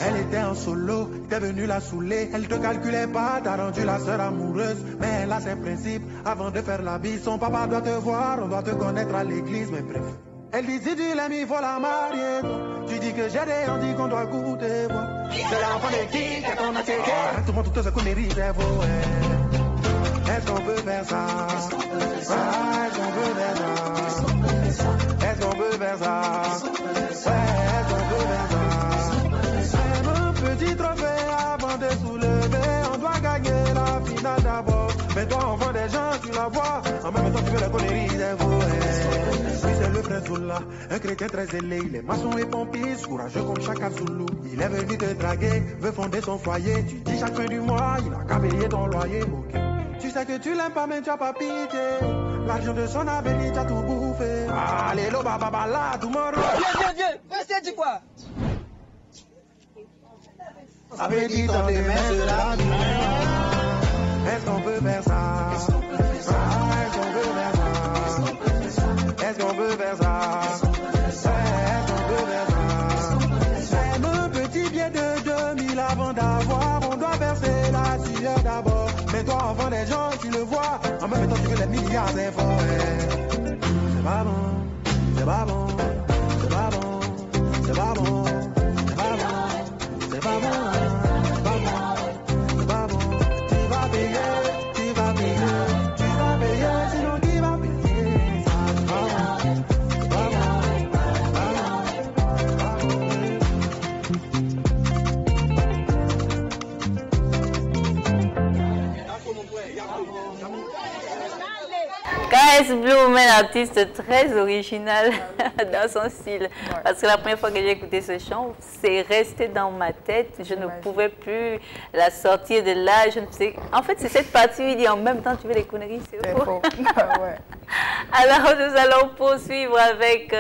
S8: Elle était en solo, t'es venu la saouler. Elle te calculait pas, t'as rendu la sœur amoureuse. Mais elle a ses principes. Avant de faire la bise, son papa doit te voir. On doit te connaître à l'église, mais bref. Elle dit si tu l'aimes, il faut la marier. Tu dis que j'ai des on dit qu'on doit goûter. C'est l'enfant de qui qu'est ton assiette. Tout le monde, toutes ces conneries, c'est vrai. Est-ce qu'on peut faire ça? Est-ce qu'on peut faire ça? Est-ce qu'on peut faire ça? Est-ce qu'on peut faire ça? Est-ce qu'on peut faire ça? Fais un petit trophée avant de soulever. On doit gagner la finale d'abord. Mais toi, enfant des gens, tu la vois. En même temps, tu veux la connerie, c'est vrai. C'est le frère Zoula, un chrétien très zélé. Il est maçon et pompiste, courageux comme Chaka Zulu. Il est venu te draguer, veut fonder son foyer. Tu dis chaque fin du mois, il a qu'à payer ton loyer. Okay. Tu sais que tu l'aimes pas, mais tu as pas pitié. L'argent de son avenir, tu as tout bouffé. Allez, lo baba là, tomorrow.
S18: Viens, viens, dis quoi?
S8: Avait dit dans les mains de la vie. Est-ce qu'on peut faire ça? Est-ce qu'on peut faire ça? Est-ce qu'on peut faire ça? Est-ce qu'on peut faire ça? Est-ce qu'on peut faire ça? Même un petit billet de 2000 avant d'avoir. On doit verser la sueur d'abord. Mais toi, enfant des gens, tu le vois. En même temps, tu veux les milliards, c'est fort. C'est pas bon, c'est pas bon, c'est pas bon, c'est pas bon, c'est pas bon, c'est pas bon.
S1: Ice Bloom, un artiste très original dans son style. Parce que la première fois que j'ai écouté ce chant, c'est resté dans ma tête. Je ne pouvais plus la sortir de là. Je ne sais... En fait, c'est cette partie où il dit en même temps tu veux des conneries, c'est faux. Alors, nous allons poursuivre avec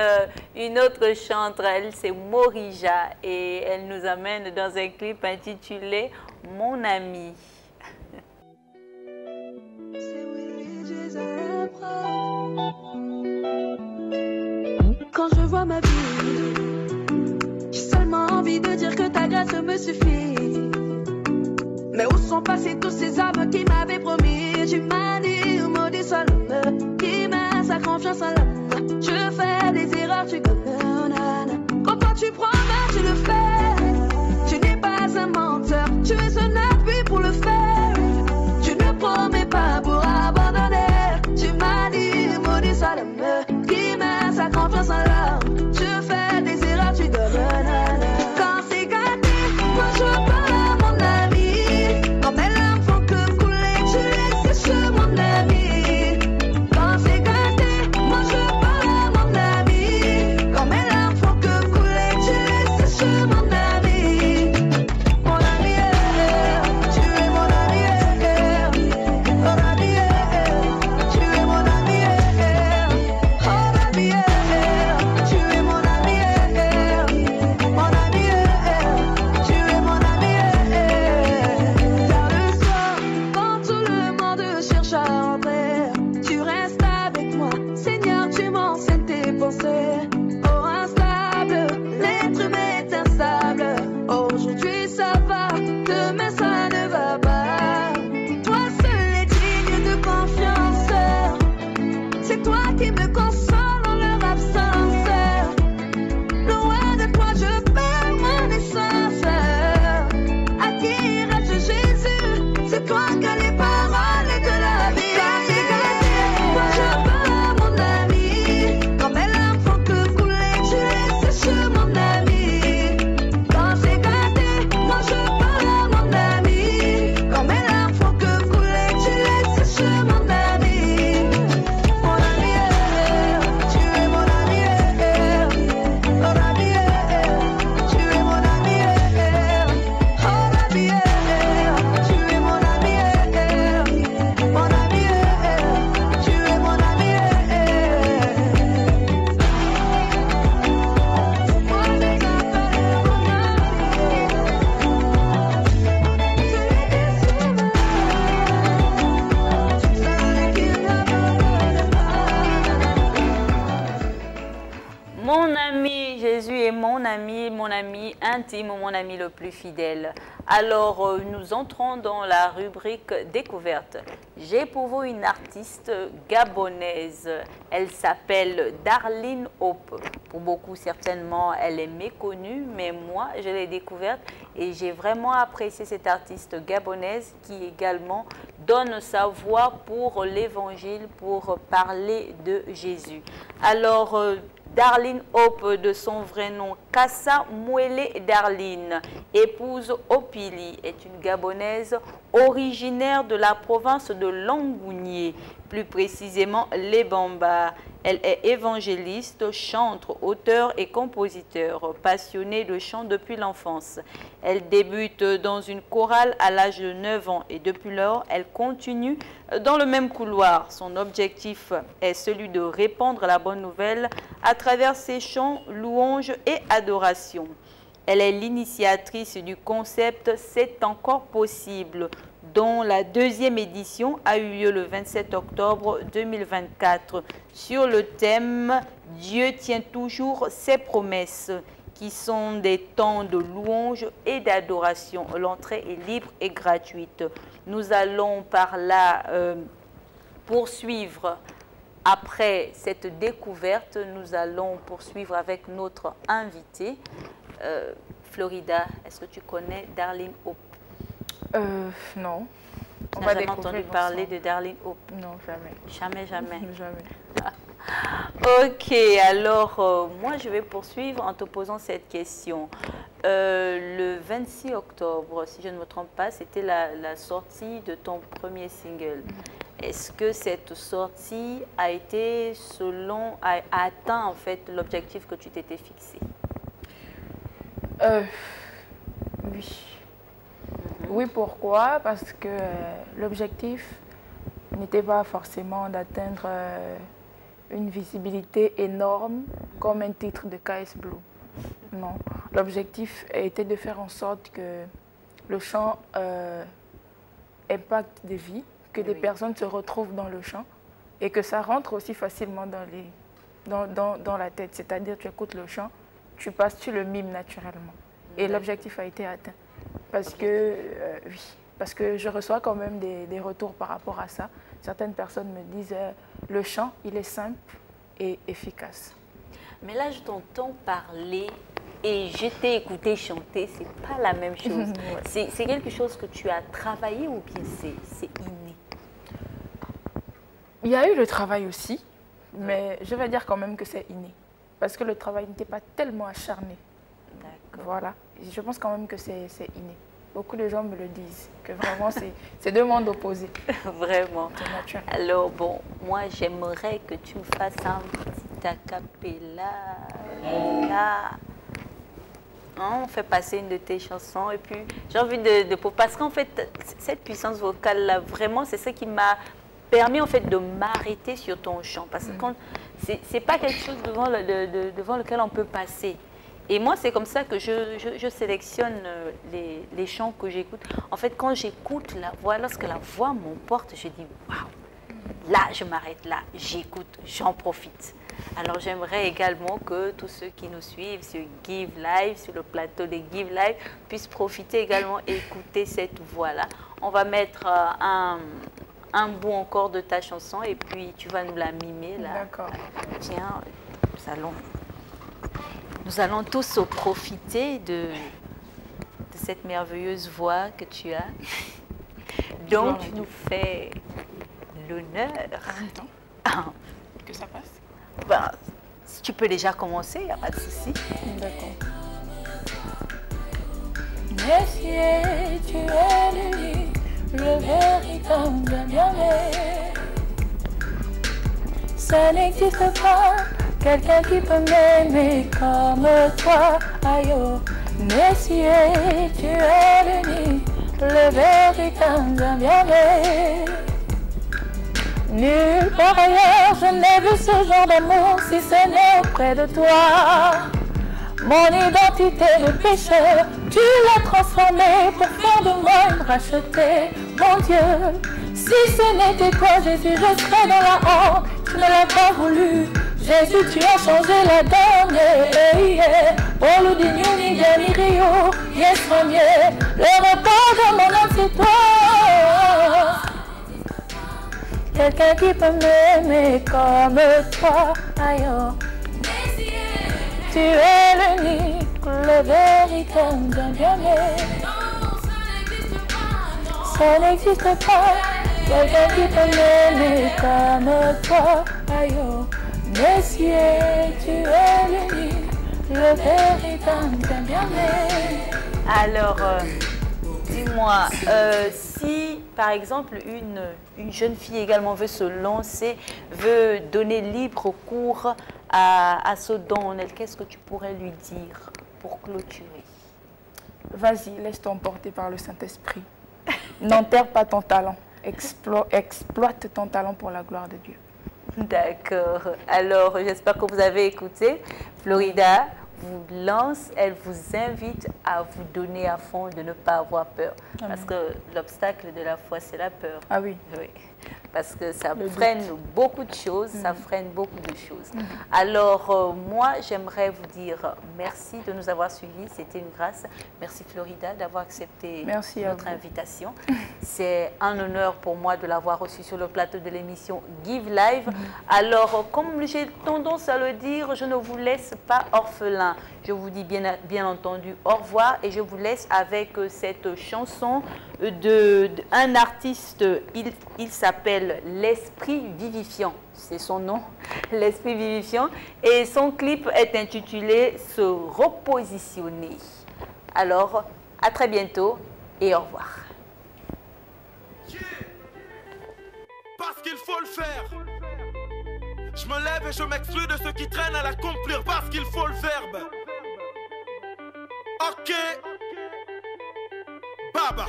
S1: une autre chanteuse. Elle, c'est Morija. Et elle nous amène dans un clip intitulé « Mon ami ».
S19: Quand je vois ma vie, j'ai seulement envie de dire que ta grâce me suffit. Mais où sont passés tous ces hommes qui m'avaient promis? Tu m'as dit, maudit soit l'homme qui met sa confiance en l'homme. Je fais des erreurs, tu connais. Quand toi tu promets, tu le fais. Tu n'es pas un menteur, tu es un appui pour le faire. Tu ne promets pas pour abandonner. Tu m'as dit, maudit soit l'homme qui met sa confiance en l'homme. Je fais des erreurs, tu donnes. Quand c'est gâté, moi je parle à mon ami. Quand mes larmes font que couler, tu laisses sécher mon ami. Quand c'est gâté, moi je parle à mon ami. Quand mes larmes font que couler, tu laisses sécher mon ami. Mon ami, tu es mon ami. Mon ami, tu es mon ami. Oh baby, tu es mon ami. Mon ami, tu es mon ami. Car le soir, quand tout le monde cherche à entrer, tu restes avec moi. Seigneur, tu m'enseignes tes pensées. Oh instable, l'être humain est instable. Aujourd'hui ça va, demain ça ne va pas. Toi seul es digne de confiance. C'est toi qui me console dans leur absence. Loin de toi je perds mon essence. À qui reste Jésus? C'est toi qui as les paroles de la vie. Quand c'est gâté, moi je parle à mon ami. Quand mes larmes font que couler, tu laisses sécher mon ami. Quand c'est gâté, moi je parle à mon ami. Quand mes larmes font que couler, tu laisses sécher mon ami. Mon ami, tu es mon ami. Mon ami, tu es mon ami. Oh baby, tu es mon ami. Mon ami, tu es mon ami.
S1: Mon ami, Jésus est mon ami intime, mon ami le plus fidèle. Alors, nous entrons dans la rubrique découverte. J'ai pour vous une artiste gabonaise. Elle s'appelle Darlene Hope. Pour beaucoup, certainement, elle est méconnue, mais moi, je l'ai découverte et j'ai vraiment apprécié cette artiste gabonaise qui également donne sa voix pour l'évangile, pour parler de Jésus. Alors, Darlene Hope, de son vrai nom Kassa Mouele Darlene, épouse Opili, est une Gabonaise originaire de la province de Langounié, plus précisément les Bamba. Elle est évangéliste, chantre, auteur et compositeur, passionnée de chant depuis l'enfance. Elle débute dans une chorale à l'âge de 9 ans et depuis lors, elle continue dans le même couloir. Son objectif est celui de répandre la bonne nouvelle à travers ses chants, louanges et adorations. Elle est l'initiatrice du concept « C'est encore possible », dont la deuxième édition a eu lieu le 27 octobre 2024 sur le thème « Dieu tient toujours ses promesses », qui sont des temps de louange et d'adoration. L'entrée est libre et gratuite. Nous allons par là poursuivre. Après cette découverte, nous allons poursuivre avec notre invité. Florida, est-ce que tu connais Darlene Hope?
S7: Non.
S1: Tu n'as jamais entendu parler de Darlene Hope?
S7: Non, jamais.
S1: Jamais, jamais.
S7: Jamais.
S1: Ok, alors moi je vais poursuivre en te posant cette question. Le 26 octobre, si je ne me trompe pas, c'était la sortie de ton premier single. est-ce que cette sortie a été a atteint en fait l'objectif que tu t'étais fixé?
S7: Oui. Oui, pourquoi? Parce que l'objectif n'était pas forcément d'atteindre une visibilité énorme comme un titre de KS Blue. Non. L'objectif était de faire en sorte que le chant impacte des vies, que des personnes se retrouvent dans le chant et que ça rentre aussi facilement dans la tête. C'est-à-dire, tu écoutes le chant, tu le mimes naturellement. Et l'objectif a été atteint. Parce que, oui, parce que je reçois quand même des retours par rapport à ça. Certaines personnes me disent le chant, il est simple et efficace.
S1: Mais là, je t'entends parler et je t'ai écouté chanter, c'est pas la même chose. Ouais. C'est quelque chose que tu as travaillé ou bien c'est inné?
S7: Il y a eu le travail aussi, mais je vais dire quand même que c'est inné. Parce que le travail n'était pas tellement acharné. Voilà. Je pense quand même que c'est inné. Beaucoup de gens me le disent, que vraiment c'est deux mondes opposés.
S1: Vraiment. Alors bon, moi j'aimerais que tu me fasses un petit acapella. Là, on fait passer une de tes chansons et puis j'ai envie parce qu'en fait cette puissance vocale là, vraiment c'est ça qui m'a permis en fait de m'arrêter sur ton chant. Parce que c'est pas quelque chose devant lequel on peut passer. Et moi, c'est comme ça que je sélectionne les chants que j'écoute. En fait, quand j'écoute la voix, lorsque la voix m'emporte, je dis « Waouh !» Là, je m'arrête là, j'écoute, j'en profite. Alors, j'aimerais également que tous ceux qui nous suivent sur Give Live, sur le plateau de Give Live, puissent profiter également et écouter cette voix-là. On va mettre un bout encore de ta chanson et puis tu vas nous la mimer là.
S7: D'accord.
S1: Tiens, nous allons tous profiter de cette merveilleuse voix que tu as. Donc, tu nous fais l'honneur.
S7: Que ça passe?
S1: Ben, si tu peux déjà commencer, il n'y a pas de souci.
S7: D'accord. Messieurs, tu es l'unique, le véritable bien-aimé. Ça n'existe pas quelqu'un qui peut m'aimer comme toi, aïe oh. Messieurs, tu es l'unique, le véritable bien-aimé. Nulle part ailleurs, je n'ai vu ce genre d'amour si ce n'est auprès de toi. Mon identité de pécheur, tu l'as transformée pour faire de moi une rachetée. Mon Dieu, si ce n'était toi, Jésus, je serais dans la honte. Tu ne l'as pas voulu. Jésus, tu as changé la donne. Oh, le digno ni rio, yes, premier. Le repos de mon âme, c'est toi. Quelqu'un qui peut m'aimer comme toi, aïe oh. Tu es l'unique, le véritable bien-aimé. Ça n'existe pas, quelqu'un qui peut m'aimer comme toi, aïe oh. Messieurs, tu es l'unique, le véritable bien-aimé.
S1: Alors, dis-moi, si par exemple une jeune fille également veut se lancer, veut donner libre cours à ce don en elle, qu'est-ce que tu pourrais lui dire pour clôturer?
S7: Vas-y, laisse-toi emporter par le Saint-Esprit. N'enterre pas ton talent. Exploite ton talent pour la gloire de Dieu.
S1: D'accord. Alors, j'espère que vous avez écouté. Florida vous lance, elle vous invite à vous donner à fond, de ne pas avoir peur. Amen. Parce que l'obstacle de la foi, c'est la peur.
S7: Ah oui.
S1: Oui. Parce que ça freine beaucoup de choses, ça freine beaucoup de choses. Alors, moi, j'aimerais vous dire merci de nous avoir suivis, c'était une grâce. Merci Florida d'avoir accepté notre invitation. C'est un honneur pour moi de l'avoir reçu sur le plateau de l'émission Give Live. Alors, comme j'ai tendance à le dire, je ne vous laisse pas orphelin. Je vous dis bien entendu au revoir et je vous laisse avec cette chanson d'un artiste, il s'appelle L'Esprit Vivifiant, c'est son nom, L'Esprit Vivifiant, et son clip est intitulé Se repositionner. Alors, à très bientôt et au revoir.
S8: Parce qu'il faut le faire. Je me lève et je m'exclus de ceux qui traînent à l'accomplir parce qu'il faut le verbe. Ok. Baba.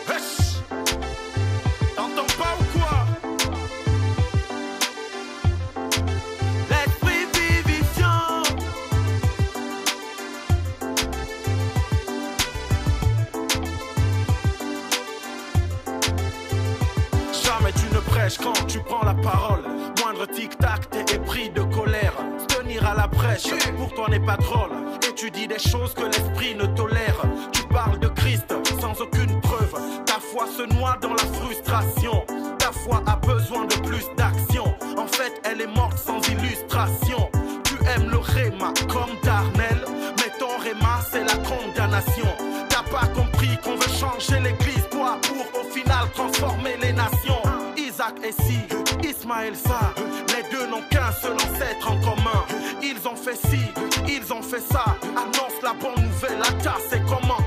S8: Wesh. T'entends pas ou quoi? L'esprit vivifiant. Jamais tu ne prêches quand tu prends la parole. Moindre tic-tac, t'es épris de colère. Tenir à la brèche, pour toi n'est pas drôle. Et tu dis des choses que l'esprit ne tolère. Tu parles de Christ sans aucune preuve. Ta foi se noie dans la frustration. Ta foi a besoin de plus d'action. En fait, elle est morte sans illustration. Tu aimes le réma comme Darnell, mais ton réma c'est la condamnation. T'as pas compris qu'on veut changer l'église, toi, pour au final transformer les nations. Isaac et Si, Ismaël ça, les deux n'ont qu'un seul ancêtre en commun. Ils ont fait ci, ils ont fait ça. Annonce la bonne nouvelle, la tasse c'est comment?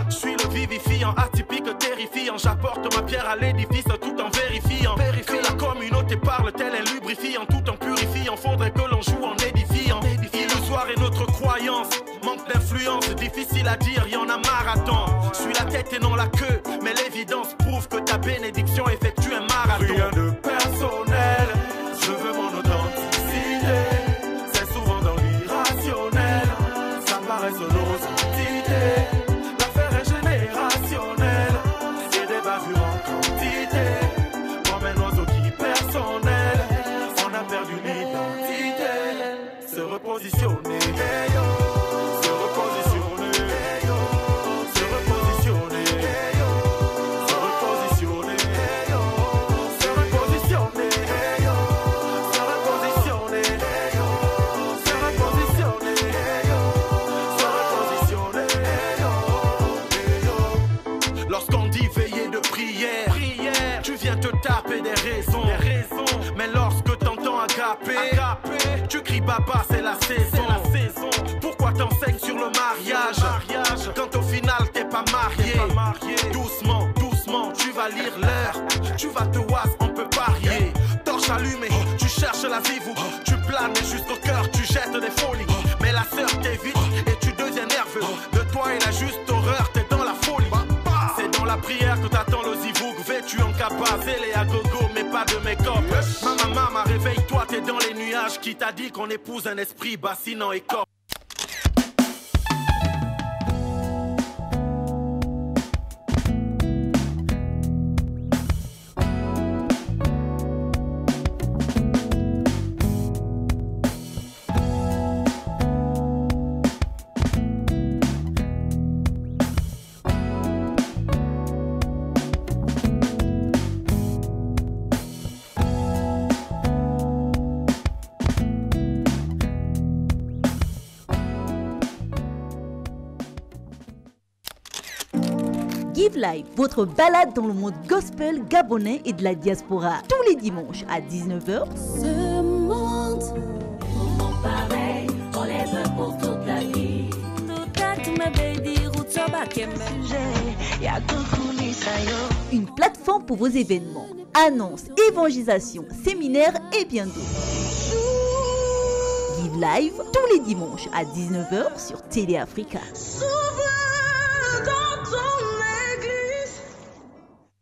S8: Je suis le vivifiant, atypique, terrifiant. J'apporte ma pierre à l'édifice tout en vérifiant que la communauté parle tel un lubrifiant, tout en purifiant. Faudrait que l'on joue en édifiant. Illusoire est notre croyance, manque d'influence, difficile à dire, y en a marathon. Je suis la tête et non la queue, mais l'évidence prouve que ta bénédiction effectue un marathon. Rien de personnel, je veux mon authenticité. C'est souvent dans l'irrationnel, ça paraît sonos entité. L'affaire est générationnelle, et des bavures en quantité. Comme un oiseau qui personnel, on a perdu l'identité. Se repositionner, hey yo. Se repositionner, hey yo. Se repositionner, hey yo. Se repositionner, hey yo. Se repositionner, hey yo. Se repositionner, hey yo. Se repositionner, hey yo. Se repositionner, hey yo. Lorsqu'on dit veiller de prière, tu viens te taper des raisons. Mais lorsque t'entends agapé, tu cries baba, c'est la saison. Pourquoi t'enseignes sur le mariage quand au final t'es pas marié? Doucement, doucement, tu vas lire l'heure. Tu vas te oise, on peut parier. Torche allumée, tu cherches la zivou. Tu planes jusqu'au cœur, tu jettes des folies. Mais la sœur t'évite et tu deviens nerveux. De toi et la juste horreur, t'es dans la folie. C'est dans la prière que t'attends le zivouk. Vêtu en cabas, zélé à gogo, mais pas de make-up. Maman, réveille-toi, t'es dans les nuages. Qui t'a dit qu'on épouse un esprit bassinant et corps?
S20: Give Live, votre balade dans le monde gospel gabonais et de la diaspora. Tous les dimanches à 19h.
S3: Ce monde, moment pareil, on les veut pour toute la vie.
S20: Une plateforme pour vos événements, annonces, évangélisation, séminaires et bien d'autres. Give Live, tous les dimanches à 19h sur Télé Africa.